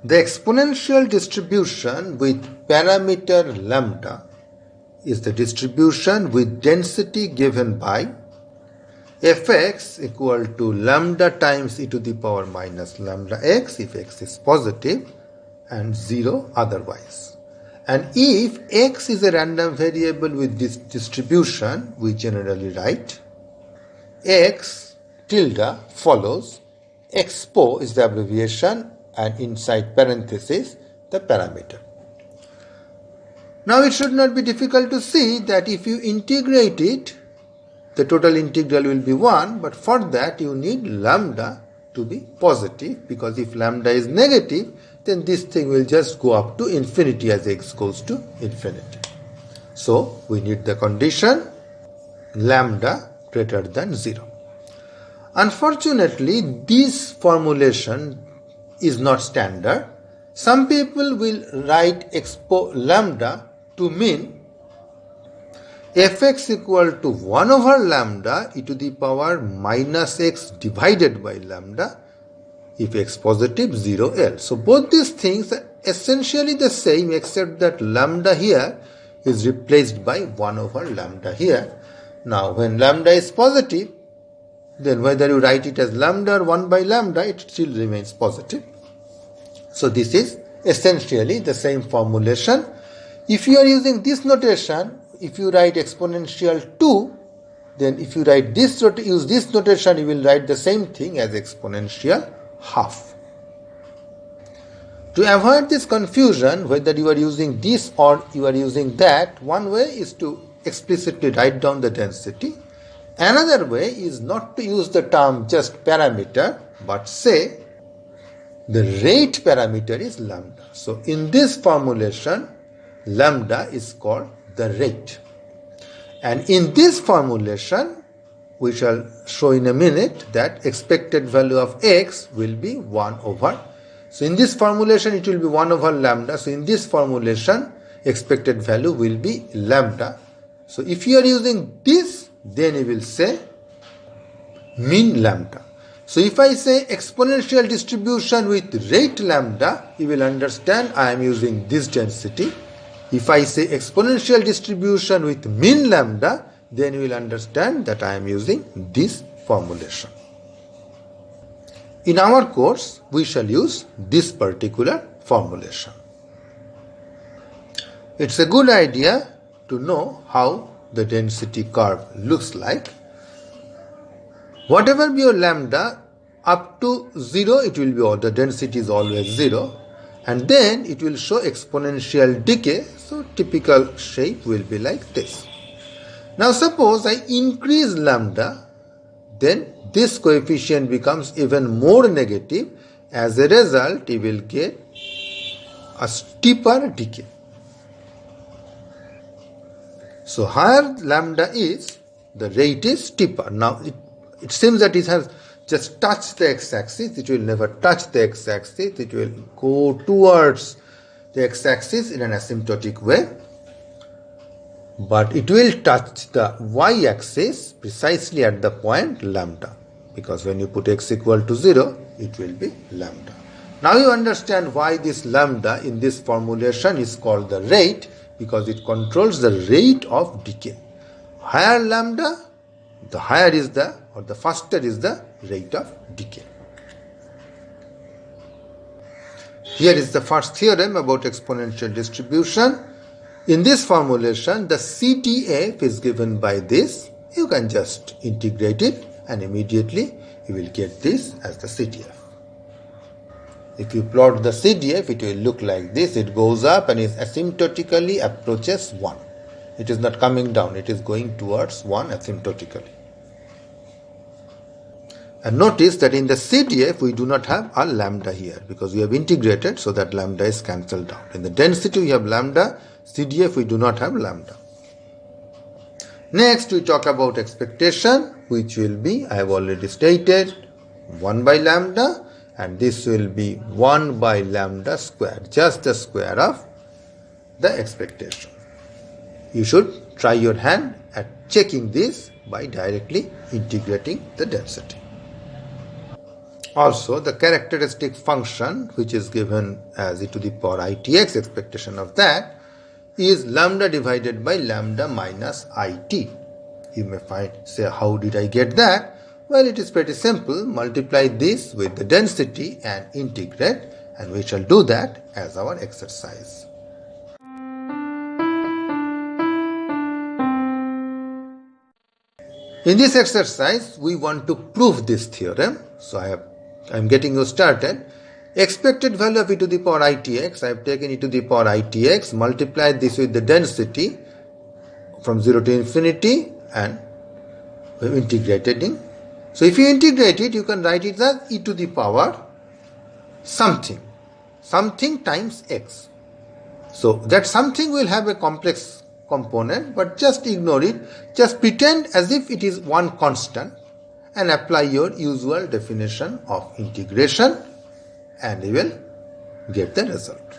The exponential distribution with parameter lambda is the distribution with density given by fx equal to lambda times e to the power minus lambda x if x is positive and 0 otherwise. And if x is a random variable with this distribution, we generally write x tilde follows expo is the abbreviation and inside parenthesis the parameter. Now it should not be difficult to see that if you integrate it, the total integral will be 1, but for that you need lambda to be positive, because if lambda is negative, then this thing will just go up to infinity as x goes to infinity. So we need the condition lambda greater than 0. Unfortunately, this formulation is not standard. Some people will write expo lambda to mean fx equal to 1 over lambda e to the power minus x divided by lambda if x positive 0 L. So both these things are essentially the same, except that lambda here is replaced by 1 over lambda here. Now when lambda is positive, then whether you write it as lambda or 1 by lambda, it still remains positive. So this is essentially the same formulation. If you are using this notation, if you write exponential 2, then if you write this, use this notation, you will write the same thing as exponential half. To avoid this confusion, whether you are using this or you are using that, one way is to explicitly write down the density. Another way is not to use the term just parameter, but say the rate parameter is lambda. So in this formulation, lambda is called the rate. And in this formulation, we shall show in a minute that expected value of x will be 1 over. So in this formulation, it will be 1 over lambda. So in this formulation, expected value will be lambda. So if you are using this, then you will say mean lambda. So if I say exponential distribution with rate lambda, you will understand I am using this density. If I say exponential distribution with mean lambda, then you will understand that I am using this formulation. In our course, we shall use this particular formulation. It's a good idea to know how the density curve looks like. Whatever be your lambda, up to 0, it will be, the density is always 0. And then it will show exponential decay. So typical shape will be like this. Now suppose I increase lambda, then this coefficient becomes even more negative. As a result, you will get a steeper decay. So higher lambda is, the rate is steeper. Now it seems that it has just touched the x-axis. It will never touch the x-axis. It will go towards the x-axis in an asymptotic way. But it will touch the y-axis precisely at the point lambda. Because when you put x equal to 0, it will be lambda. Now you understand why this lambda in this formulation is called the rate, because it controls the rate of decay. Higher lambda, the higher is the, or the faster is the rate of decay. Here is the first theorem about exponential distribution. In this formulation, the CDF is given by this. You can just integrate it and immediately you will get this as the CDF. If you plot the CDF, it will look like this. It goes up and is asymptotically approaches 1. It is not coming down, it is going towards 1 asymptotically. And notice that in the CDF we do not have a lambda here because we have integrated, so that lambda is cancelled out. In the density we have lambda, CDF we do not have lambda. Next we talk about expectation, which will be, I have already stated, 1 by lambda, and this will be 1 by lambda square, just the square of the expectation. You should try your hand at checking this by directly integrating the density. Also, the characteristic function, which is given as e to the power itx, expectation of that, is lambda divided by lambda minus it. You may say, how did I get that? Well, it is pretty simple. Multiply this with the density and integrate, and we shall do that as our exercise. In this exercise, we want to prove this theorem. So I am getting you started. Expected value of e to the power itx, I have taken e to the power itx, multiplied this with the density from 0 to infinity, and we have integrated in. So if you integrate it, you can write it as e to the power something times x. So that something will have a complex component, but just ignore it. Just pretend as if it is one constant and apply your usual definition of integration, and you will get the result.